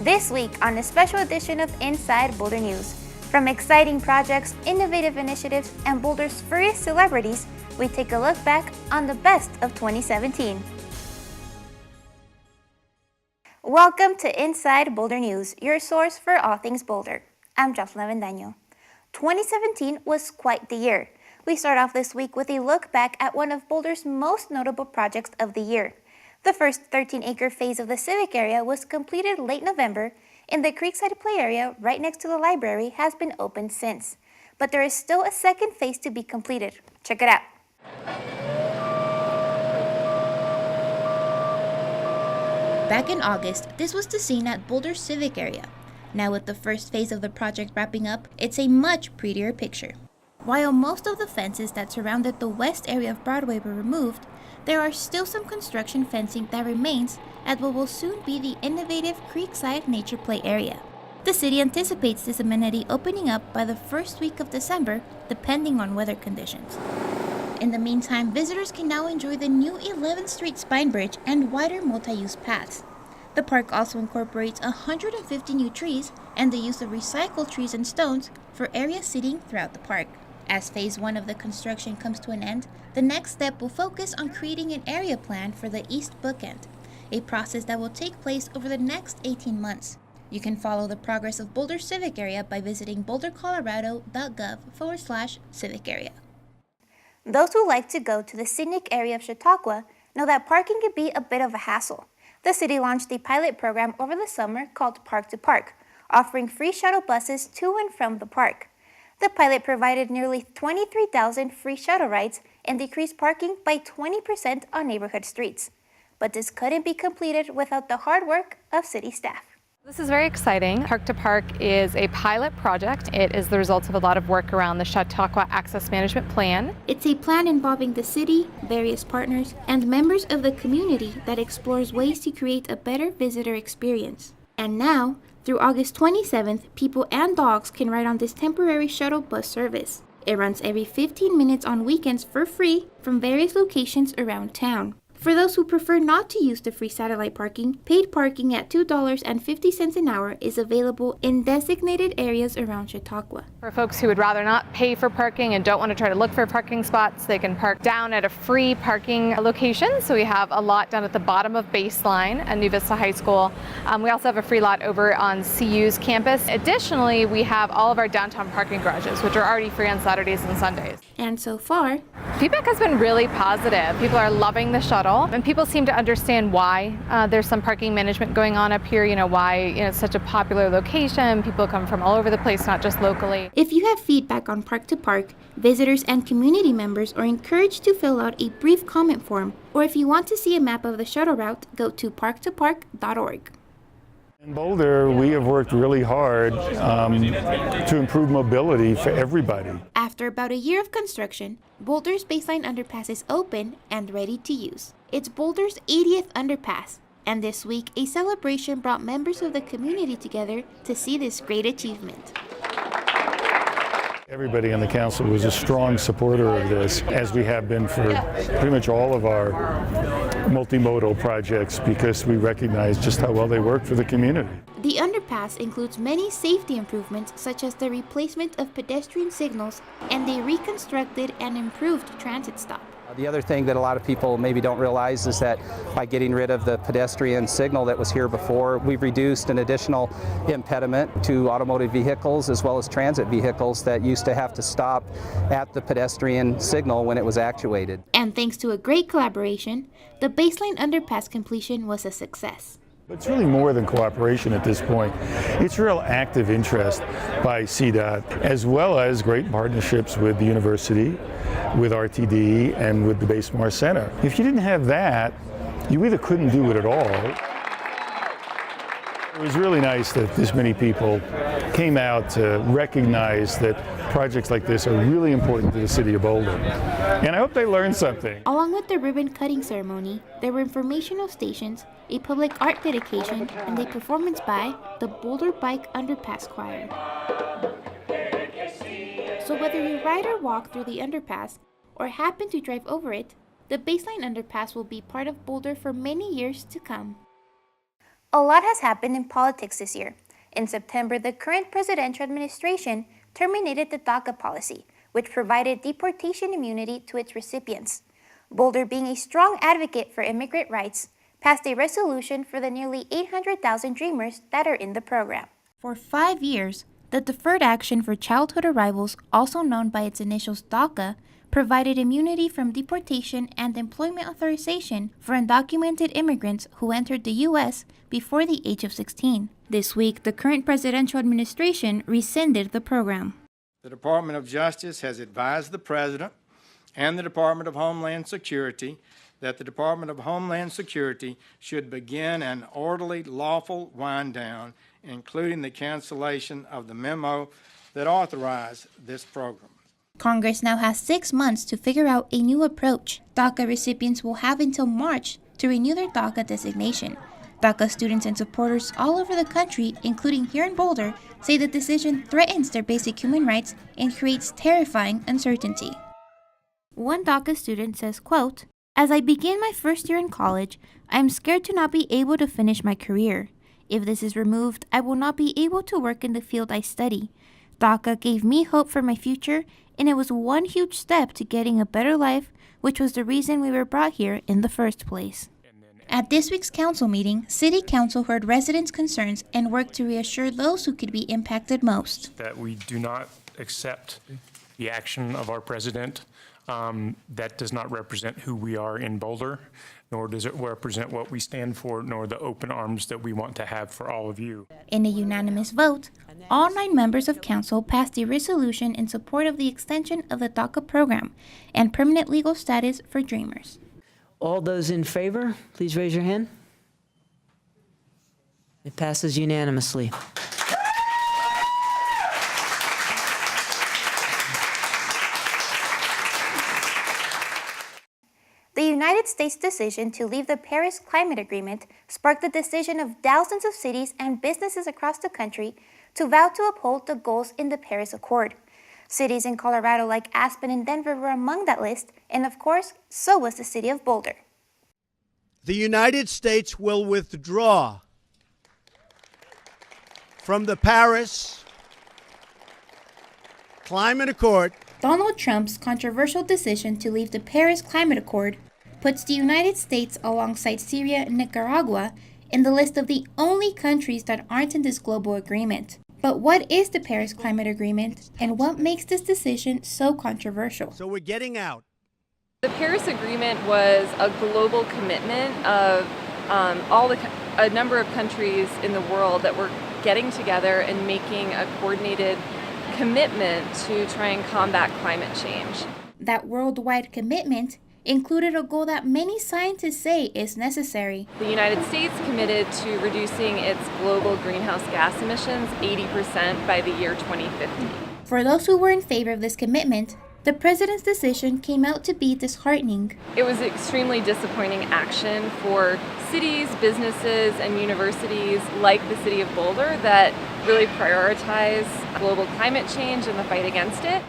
This week on a special edition of Inside Boulder News. From exciting projects, innovative initiatives, and Boulder's furriest celebrities, we take a look back on the best of 2017. Welcome to Inside Boulder News, your source for all things Boulder. I'm Jocelyn Avendaño. 2017 was quite the year. We start off this week with a look back at one of Boulder's most notable projects of the year. The first 13-acre phase of the Civic area was completed late November, and the Creekside Play area right next to the library has been opened since. But there is still a second phase to be completed. Check it out. Back in August, this was the scene at Boulder's Civic area. Now with the first phase of the project wrapping up, it's a much prettier picture. While most of the fences that surrounded the west area of Broadway were removed, there are still some construction fencing that remains at what will soon be the innovative Creekside Nature Play area. The city anticipates this amenity opening up by the first week of December, depending on weather conditions. In the meantime, visitors can now enjoy the new 11th Street Spine Bridge and wider multi-use paths. The park also incorporates 150 new trees and the use of recycled trees and stones for area seating throughout the park. As Phase 1 of the construction comes to an end, the next step will focus on creating an area plan for the east bookend, a process that will take place over the next 18 months. You can follow the progress of Boulder's Civic area by visiting bouldercolorado.gov/civic area. Those who like to go to the scenic area of Chautauqua know that parking can be a bit of a hassle. The city launched a pilot program over the summer called Park to Park, offering free shuttle buses to and from the park. The pilot provided nearly 23,000 free shuttle rides and decreased parking by 20% on neighborhood streets. But this couldn't be completed without the hard work of city staff. This is very exciting. Park to Park is a pilot project. It is the result of a lot of work around the Chautauqua Access Management Plan. It's a plan involving the city, various partners, and members of the community that explores ways to create a better visitor experience. And now, through August 27th, people and dogs can ride on this temporary shuttle bus service. It runs every 15 minutes on weekends for free from various locations around town. For those who prefer not to use the free satellite parking, paid parking at $2.50 an hour is available in designated areas around Chautauqua. For folks who would rather not pay for parking and don't want to try to look for parking spots, they can park down at a free parking location. So we have a lot down at the bottom of Baseline at New Vista High School. We also have a free lot over on CU's campus. Additionally, we have all of our downtown parking garages, which are already free on Saturdays and Sundays. And so far, feedback has been really positive. People are loving the shuttle. And people seem to understand why there's some parking management going on up here, why it's such a popular location. People come from all over the place, not just locally. If you have feedback on Park to Park, visitors and community members are encouraged to fill out a brief comment form. Or if you want to see a map of the shuttle route, go to parktopark.org. In Boulder, we have worked really hard to improve mobility for everybody. After about a year of construction, Boulder's Baseline Underpass is open and ready to use. It's Boulder's 80th underpass, and this week a celebration brought members of the community together to see this great achievement. Everybody on the council was a strong supporter of this, as we have been for pretty much all of our multimodal projects, because we recognize just how well they work for the community. The underpass includes many safety improvements, such as the replacement of pedestrian signals and a reconstructed and improved transit stop. The other thing that a lot of people maybe don't realize is that by getting rid of the pedestrian signal that was here before, we've reduced an additional impediment to automotive vehicles as well as transit vehicles that used to have to stop at the pedestrian signal when it was actuated. And thanks to a great collaboration, the Baseline Underpass completion was a success. It's really more than cooperation at this point. It's real active interest by CDOT, as well as great partnerships with the university, with RTD, and with the Basemore Center. If you didn't have that, you either couldn't do it at all. It was really nice that this many people came out to recognize that projects like this are really important to the city of Boulder. And I hope they learned something. Along with the ribbon cutting ceremony, there were informational stations, a public art dedication, and a performance by the Boulder Bike Underpass Choir. So whether you ride or walk through the underpass, or happen to drive over it, the Baseline Underpass will be part of Boulder for many years to come. A lot has happened in politics this year. In September, the current presidential administration terminated the DACA policy, which provided deportation immunity to its recipients. Boulder, being a strong advocate for immigrant rights, passed a resolution for the nearly 800,000 Dreamers that are in the program. For 5 years, the Deferred Action for Childhood Arrivals, also known by its initials DACA, provided immunity from deportation and employment authorization for undocumented immigrants who entered the U.S. before the age of 16. This week, the current presidential administration rescinded the program. The Department of Justice has advised the President and the Department of Homeland Security that the Department of Homeland Security should begin an orderly, lawful wind-down, including the cancellation of the memo that authorized this program. Congress now has 6 months to figure out a new approach. DACA recipients will have until March to renew their DACA designation. DACA students and supporters all over the country, including here in Boulder, say the decision threatens their basic human rights and creates terrifying uncertainty. One DACA student says, quote, "As I begin my first year in college, I am scared to not be able to finish my career. If this is removed, I will not be able to work in the field I study. DACA gave me hope for my future, and it was one huge step to getting a better life, which was the reason we were brought here in the first place." At this week's council meeting, City Council heard residents' concerns and worked to reassure those who could be impacted most. That we do not accept the action of our president. That does not represent who we are in Boulder, nor does it represent what we stand for, nor the open arms that we want to have for all of you. In a unanimous vote, all 9 members of council passed a resolution in support of the extension of the DACA program and permanent legal status for Dreamers. All those in favor, please raise your hand. It passes unanimously. The United States' decision to leave the Paris Climate Agreement sparked the decision of thousands of cities and businesses across the country to vow to uphold the goals in the Paris Accord. Cities in Colorado like Aspen and Denver were among that list, and of course, so was the city of Boulder. The United States will withdraw from the Paris Climate Accord. Donald Trump's controversial decision to leave the Paris Climate Accord puts the United States alongside Syria and Nicaragua in the list of the only countries that aren't in this global agreement. But what is the Paris Climate Agreement, and what makes this decision so controversial? So we're getting out. The Paris Agreement was a global commitment of a number of countries in the world that were getting together and making a coordinated commitment to try and combat climate change. That worldwide commitment included a goal that many scientists say is necessary. The United States committed to reducing its global greenhouse gas emissions 80% by the year 2050. For those who were in favor of this commitment, the president's decision came out to be disheartening. It was extremely disappointing action for cities, businesses, and universities like the city of Boulder that really prioritize global climate change and the fight against it.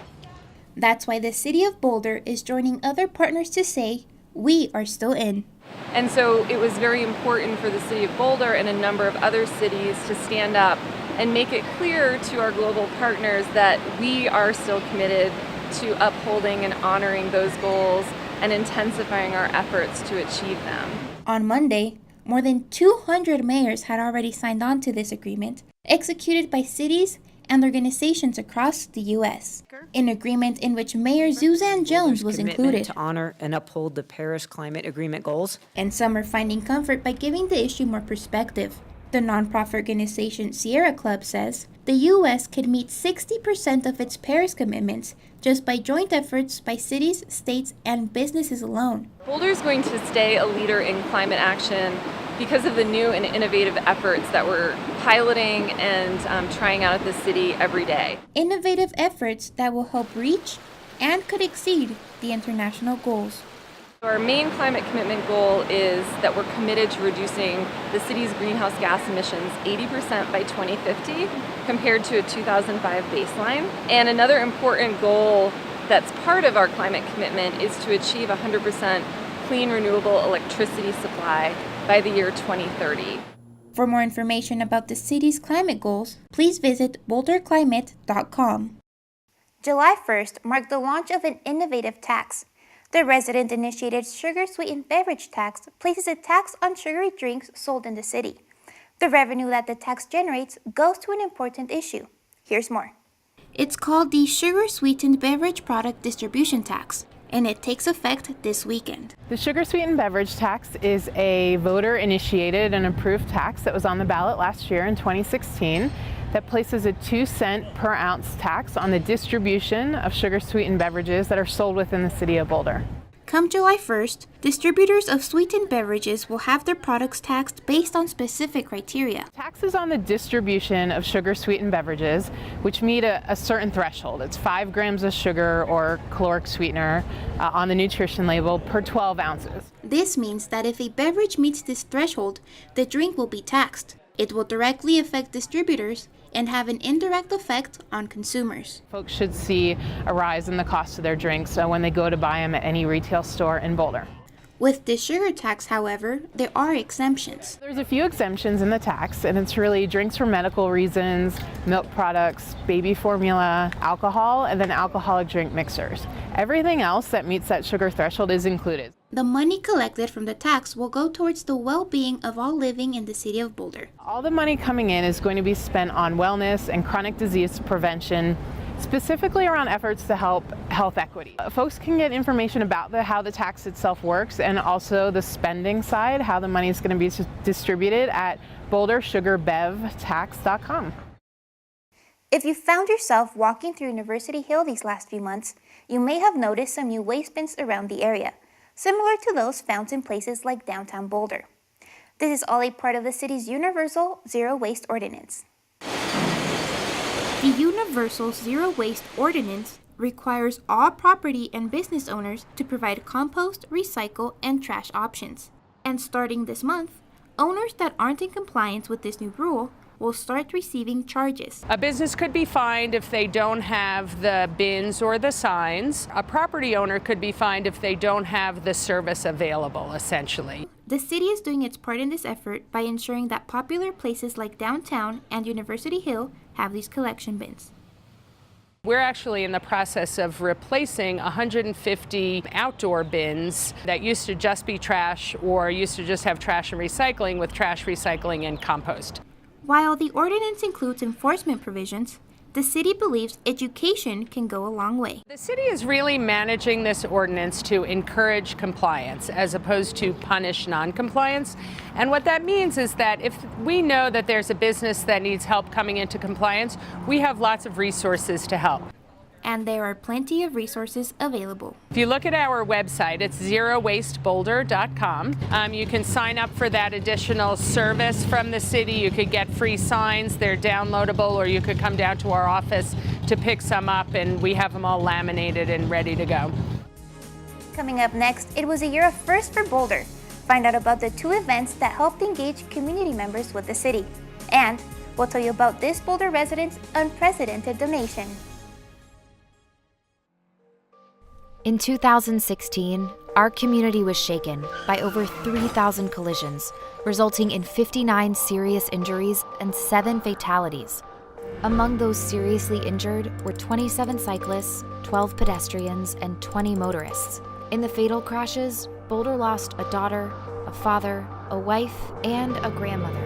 That's why the city of Boulder is joining other partners to say, we are still in. And so it was very important for the city of Boulder and a number of other cities to stand up and make it clear to our global partners that we are still committed to upholding and honoring those goals and intensifying our efforts to achieve them. On Monday, more than 200 mayors had already signed on to this agreement, executed by cities and organizations across the U.S. An agreement in which Mayor Suzanne Jones was included. To honor and uphold the Paris Climate Agreement goals. And some are finding comfort by giving the issue more perspective. The nonprofit organization Sierra Club says the U.S. could meet 60% of its Paris commitments just by joint efforts by cities, states, and businesses alone. Boulder is going to stay a leader in climate action because of the new and innovative efforts that we're piloting and trying out at the city every day. Innovative efforts that will help reach and could exceed the international goals. Our main climate commitment goal is that we're committed to reducing the city's greenhouse gas emissions 80% by 2050 compared to a 2005 baseline. And another important goal that's part of our climate commitment is to achieve 100% clean renewable electricity supply by the year 2030. For more information about the city's climate goals, please visit boulderclimate.com. July 1st marked the launch of an innovative tax. The resident-initiated Sugarsweetened beverage tax places a tax on sugary drinks sold in the city. The revenue that the tax generates goes to an important issue. Here's more. It's called the Sugarsweetened Beverage Product Distribution Tax, and it takes effect this weekend. The sugar-sweetened beverage tax is a voter-initiated and approved tax that was on the ballot last year in 2016 that places a 2-cent per ounce tax on the distribution of sugar-sweetened beverages that are sold within the city of Boulder. Come July 1st, distributors of sweetened beverages will have their products taxed based on specific criteria. Taxes on the distribution of sugar-sweetened beverages, which meet a certain threshold. It's 5 grams of sugar or caloric sweetener on the nutrition label per 12 ounces. This means that if a beverage meets this threshold, the drink will be taxed. It will directly affect distributors and have an indirect effect on consumers. Folks should see a rise in the cost of their drinks when they go to buy them at any retail store in Boulder. With the sugar tax, however, there are exemptions. There's a few exemptions in the tax, and it's really drinks for medical reasons, milk products, baby formula, alcohol, and then alcoholic drink mixers. Everything else that meets that sugar threshold is included. The money collected from the tax will go towards the well-being of all living in the city of Boulder. All the money coming in is going to be spent on wellness and chronic disease prevention, specifically around efforts to help health equity. Folks can get information about how the tax itself works and also the spending side, how the money is going to be distributed at bouldersugarbevtax.com. If you found yourself walking through University Hill these last few months, you may have noticed some new waste bins around the area, similar to those found in places like downtown Boulder. This is all a part of the city's Universal Zero Waste Ordinance. The Universal Zero Waste Ordinance requires all property and business owners to provide compost, recycle, and trash options. And starting this month, owners that aren't in compliance with this new rule will start receiving charges. A business could be fined if they don't have the bins or the signs. A property owner could be fined if they don't have the service available, essentially. The city is doing its part in this effort by ensuring that popular places like downtown and University Hill have these collection bins. We're actually in the process of replacing 150 outdoor bins that used to just be trash or used to just have trash and recycling with trash, recycling, and compost. While the ordinance includes enforcement provisions, the city believes education can go a long way. The city is really managing this ordinance to encourage compliance as opposed to punish non-compliance. And what that means is that if we know that there's a business that needs help coming into compliance, we have lots of resources to help. And there are plenty of resources available. If you look at our website, it's zerowasteboulder.com. You can sign up for that additional service from the city. You could get free signs. They're downloadable, or you could come down to our office to pick some up, and we have them all laminated and ready to go. Coming up next, it was a year of firsts for Boulder. Find out about the 2 events that helped engage community members with the city. And we'll tell you about this Boulder resident's unprecedented donation. In 2016, our community was shaken by over 3,000 collisions, resulting in 59 serious injuries and 7 fatalities. Among those seriously injured were 27 cyclists, 12 pedestrians, and 20 motorists. In the fatal crashes, Boulder lost a daughter, a father, a wife, and a grandmother.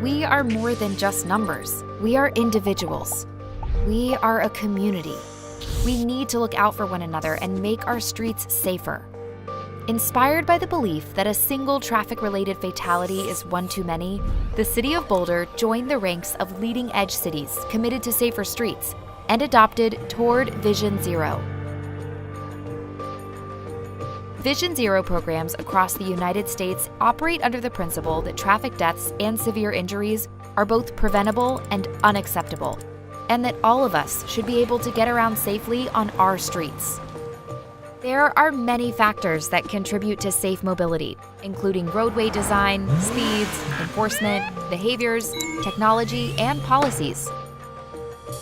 We are more than just numbers. We are individuals. We are a community. We need to look out for one another and make our streets safer. Inspired by the belief that a single traffic-related fatality is one too many, the city of Boulder joined the ranks of leading-edge cities committed to safer streets and adopted Toward Vision Zero. Vision Zero programs across the United States operate under the principle that traffic deaths and severe injuries are both preventable and unacceptable, and that all of us should be able to get around safely on our streets. There are many factors that contribute to safe mobility, including roadway design, speeds, enforcement, behaviors, technology, and policies.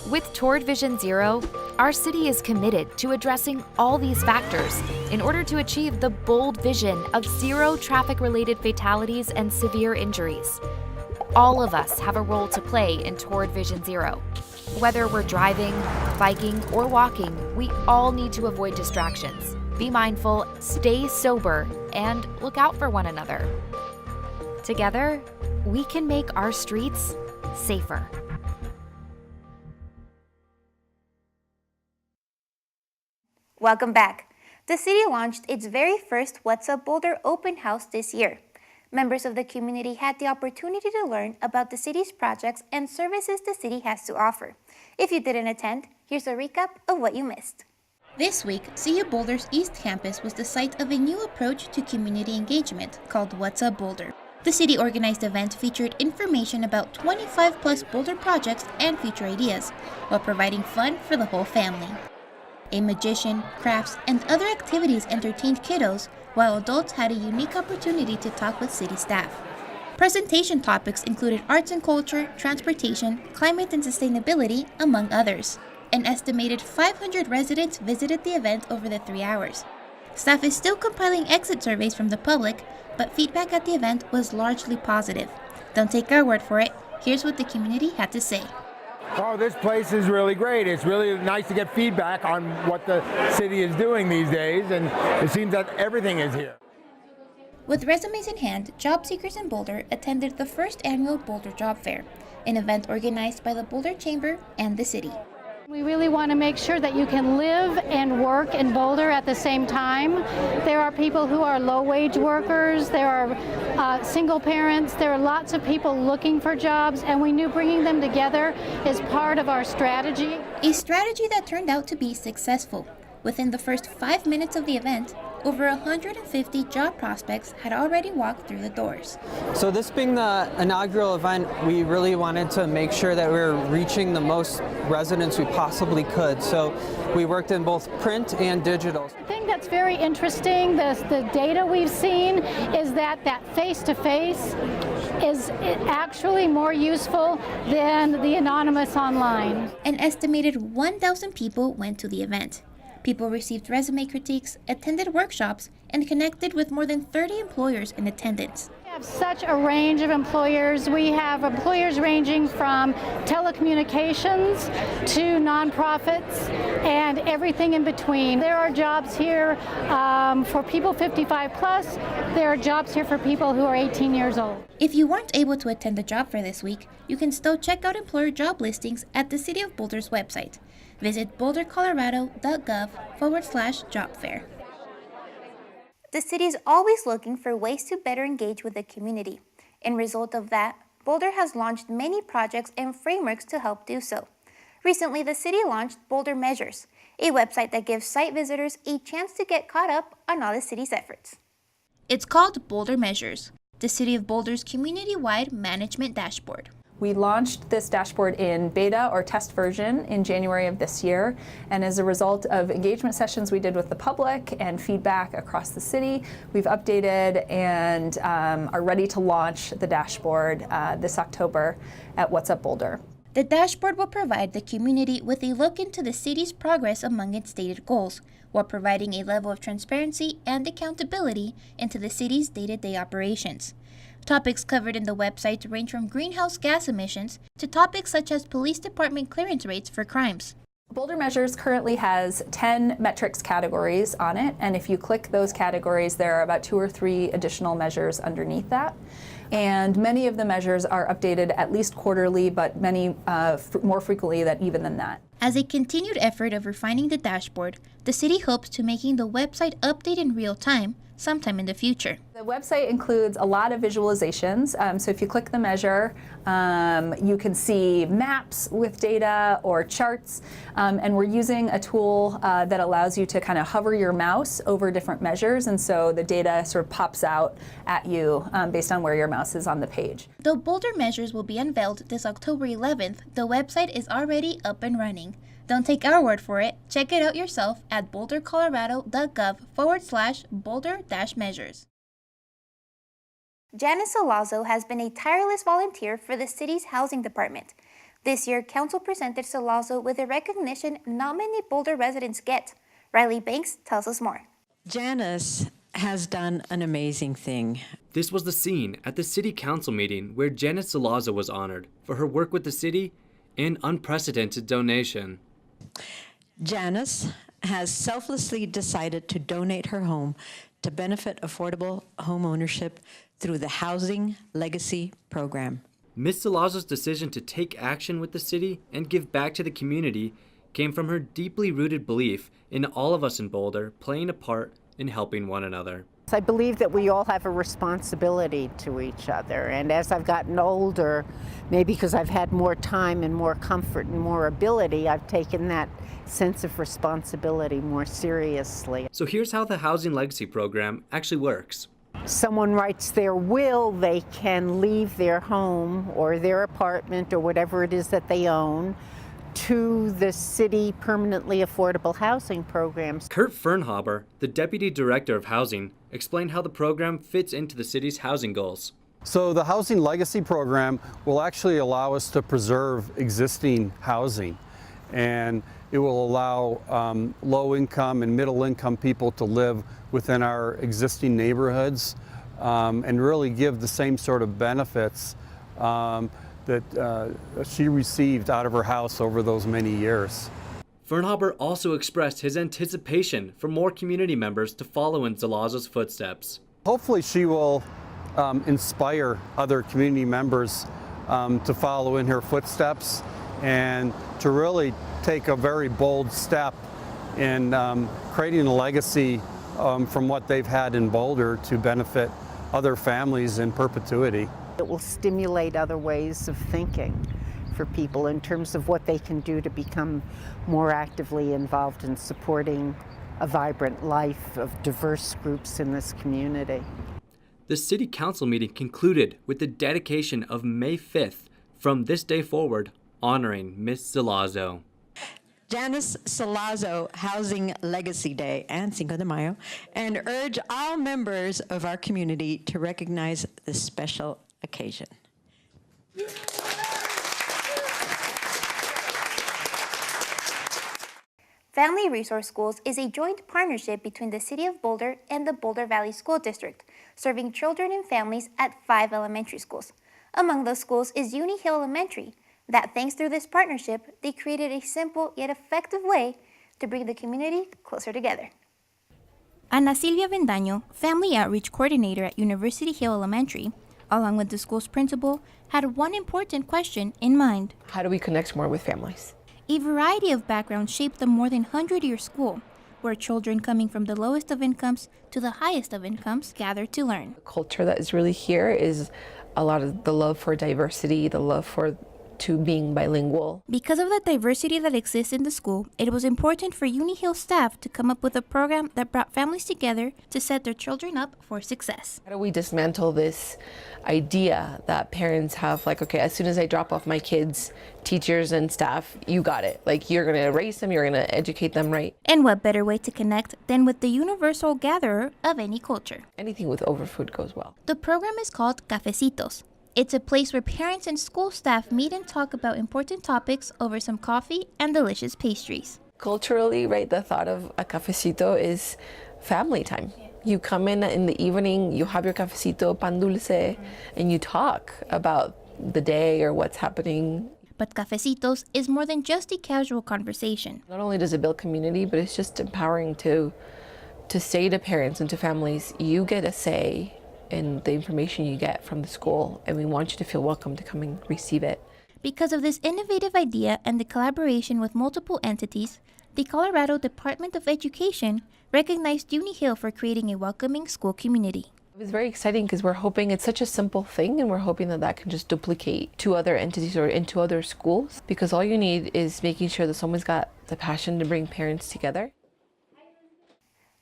With Toward Vision Zero, our city is committed to addressing all these factors in order to achieve the bold vision of zero traffic-related fatalities and severe injuries. all of us have a role to play in toward Vision Zero. Whether we're driving, biking, or walking, we all need to avoid distractions, be mindful, stay sober, and look out for one another. Together, we can make our streets safer. Welcome back. The city launched its very first What's Up Boulder open house this year. Members of the community had the opportunity to learn about the city's projects and services the city has to offer. If you didn't attend, here's a recap of what you missed. This week, CU Boulder's East Campus was the site of a new approach to community engagement called What's Up Boulder. The city-organized event featured information about 25-plus Boulder projects and future ideas, while providing fun for the whole family. A magician, crafts, and other activities entertained kiddos, while adults had a unique opportunity to talk with city staff. Presentation topics included arts and culture, transportation, climate and sustainability, among others. An estimated 500 residents visited the event over the 3 hours. Staff is still compiling exit surveys from the public, but feedback at the event was largely positive. Don't take our word for it. Here's what the community had to say. Oh, this place is really great. It's really nice to get feedback on what the city is doing these days, and it seems that everything is here. With resumes in hand, job seekers in Boulder attended the first annual Boulder Job Fair, an event organized by the Boulder Chamber and the city. We really want to make sure that you can live and work in Boulder at the same time. There are people who are low-wage workers, there are single parents, there are lots of people looking for jobs, and we knew bringing them together is part of our strategy. A strategy that turned out to be successful. Within the first 5 minutes of the event, over 150 job prospects had already walked through the doors. So this being the inaugural event, we really wanted to make sure that we were reaching the most residents we possibly could. So we worked in both print and digital. The thing that's very interesting, the data we've seen, is that face-to-face is actually more useful than the anonymous online. An estimated 1,000 people went to the event. People received resume critiques, attended workshops, and connected with more than 30 employers in attendance. We have such a range of employers. We have employers ranging from telecommunications to nonprofits and everything in between. There are jobs here for people 55 plus. There are jobs here for people who are 18 years old. If you weren't able to attend the job fair this week, you can still check out employer job listings at the City of Boulder's website. Visit bouldercolorado.gov/job fair. The city is always looking for ways to better engage with the community. In result of that, Boulder has launched many projects and frameworks to help do so. Recently, the city launched Boulder Measures, a website that gives site visitors a chance to get caught up on all the city's efforts. It's called Boulder Measures, the City of Boulder's community-wide management dashboard. We launched this dashboard in beta or test version in January of this year, and as a result of engagement sessions we did with the public and feedback across the city, we've updated and are ready to launch the dashboard this October at What's Up Boulder. The dashboard will provide the community with a look into the city's progress among its stated goals, while providing a level of transparency and accountability into the city's day-to-day operations. Topics covered in the website range from greenhouse gas emissions to topics such as police department clearance rates for crimes. Boulder Measures currently has 10 metrics categories on it, and if you click those categories, there are about 2 or 3 additional measures underneath that. And many of the measures are updated at least quarterly, but many more frequently even than that. As a continued effort of refining the dashboard, the city hopes to making the website update in real time sometime in the future. The website includes a lot of visualizations. So if you click the measure, you can see maps with data or charts. And we're using a tool that allows you to kind of hover your mouse over different measures. And so the data sort of pops out at you based on where your mouse is on the page. Though Boulder Measures will be unveiled this October 11th, the website is already up and running. Don't take our word for it. Check it out yourself at bouldercolorado.gov/boulder-measures. Janice Salazzo has been a tireless volunteer for the city's housing department. This year, council presented Salazzo with a recognition not many Boulder residents get. Riley Banks tells us more. Janice has done an amazing thing. This was the scene at the City Council meeting where Janice Salazzo was honored for her work with the city and unprecedented donation. Janice has selflessly decided to donate her home to benefit affordable home ownership through the Housing Legacy Program. Ms. Salazzo's decision to take action with the city and give back to the community came from her deeply rooted belief in all of us in Boulder playing a part in helping one another. I believe that we all have a responsibility to each other, and as I've gotten older, maybe because I've had more time and more comfort and more ability, I've taken that sense of responsibility more seriously. So here's how the Housing Legacy Program actually works. Someone writes their will, they can leave their home or their apartment or whatever it is that they own to the city permanently affordable housing programs. Kurt Fernhaber, the Deputy Director of Housing, explained how the program fits into the city's housing goals. So the Housing Legacy Program will actually allow us to preserve existing housing, and it will allow low-income and middle-income people to live within our existing neighborhoods and really give the same sort of benefits that she received out of her house over those many years. Fernhaber also expressed his anticipation for more community members to follow in Salazzo's footsteps. Hopefully she will inspire other community members to follow in her footsteps and to really take a very bold step in creating a legacy from what they've had in Boulder to benefit other families in perpetuity. It will stimulate other ways of thinking for people in terms of what they can do to become more actively involved in supporting a vibrant life of diverse groups in this community. The City Council meeting concluded with the dedication of May 5th, from this day forward, honoring Ms. Salazzo. Janice Salazzo Housing Legacy Day and Cinco de Mayo, and urge all members of our community to recognize this special occasion. Family Resource Schools is a joint partnership between the City of Boulder and the Boulder Valley School District, serving children and families at 5 elementary schools. Among those schools is Uni Hill Elementary, that thanks through this partnership, they created a simple yet effective way to bring the community closer together. Ana Silvia Vendaño, Family Outreach Coordinator at University Hill Elementary, along with the school's principal, had one important question in mind. How do we connect more with families? A variety of backgrounds shape the more than 100-year school, where children coming from the lowest of incomes to the highest of incomes gather to learn. The culture that is really here is a lot of the love for diversity, the love for being bilingual. Because of the diversity that exists in the school, it was important for Uni Hill staff to come up with a program that brought families together to set their children up for success. How do we dismantle this idea that parents have, like, okay, as soon as I drop off my kids, teachers and staff, you got it. Like, you're gonna raise them, you're gonna educate them right. And what better way to connect than with the universal gatherer of any culture? Anything with overfood goes well. The program is called Cafecitos. It's a place where parents and school staff meet and talk about important topics over some coffee and delicious pastries. Culturally, right, the thought of a cafecito is family time. You come in the evening, you have your cafecito, pan dulce, and you talk about the day or what's happening. But Cafecitos is more than just a casual conversation. Not only does it build community, but it's just empowering to say to parents and to families, you get a say in the information you get from the school, and we want you to feel welcome to come and receive it. Because of this innovative idea and the collaboration with multiple entities, the Colorado Department of Education recognized Uni Hill for creating a welcoming school community. It was very exciting because we're hoping it's such a simple thing, and we're hoping that can just duplicate to other entities or into other schools, because all you need is making sure that someone's got the passion to bring parents together.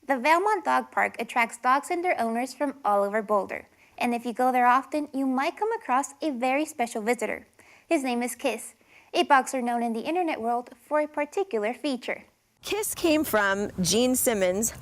The Valmont Dog Park attracts dogs and their owners from all over Boulder. And if you go there often, you might come across a very special visitor. His name is Kiss, a boxer known in the internet world for a particular feature. Kiss came from Gene Simmons'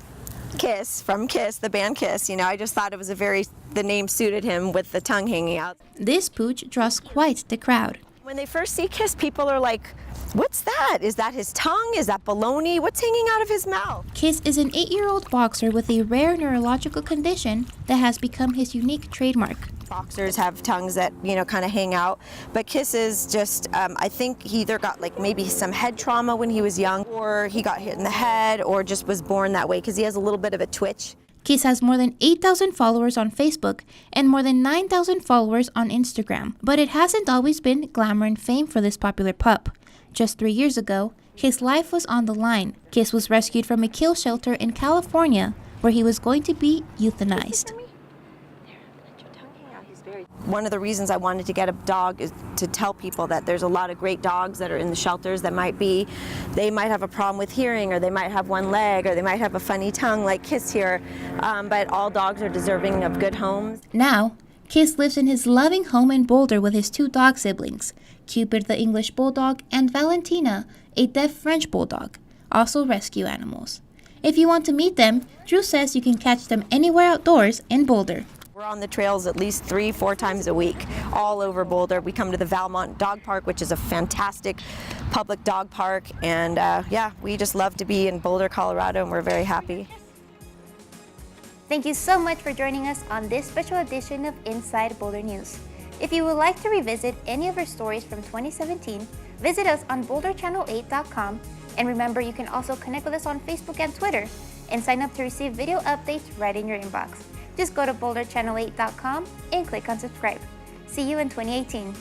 Kiss, from Kiss, the band Kiss. You know, I just thought it was the name suited him with the tongue hanging out. This pooch draws quite the crowd. When they first see Kiss, people are like, What's that? Is that his tongue? Is that bologna? What's hanging out of his mouth? Kiss is an 8-year-old boxer with a rare neurological condition that has become his unique trademark. Boxers have tongues that, kind of hang out, but Kiss is just, I think he either got like maybe some head trauma when he was young, or he got hit in the head, or just was born that way because he has a little bit of a twitch. Kiss has more than 8,000 followers on Facebook and more than 9,000 followers on Instagram. But it hasn't always been glamour and fame for this popular pup. Just 3 years ago, his life was on the line. Kiss was rescued from a kill shelter in California, where he was going to be euthanized. One of the reasons I wanted to get a dog is to tell people that there's a lot of great dogs that are in the shelters that they might have a problem with hearing, or they might have one leg, or they might have a funny tongue like Kiss here, but all dogs are deserving of good homes. Now, Kiss lives in his loving home in Boulder with his 2 dog siblings, Cupid the English Bulldog and Valentina, a deaf French Bulldog, also rescue animals. If you want to meet them, Drew says you can catch them anywhere outdoors in Boulder. We're on the trails at least 3-4 times a week, all over Boulder. We come to the Valmont Dog Park, which is a fantastic public dog park, and we just love to be in Boulder, Colorado, and we're very happy. Thank you so much for joining us on this special edition of Inside Boulder News. If you would like to revisit any of our stories from 2017, visit us on boulderchannel8.com, and remember you can also connect with us on Facebook and Twitter, and sign up to receive video updates right in your inbox. Just go to boulderchannel8.com and click on subscribe. See you in 2018.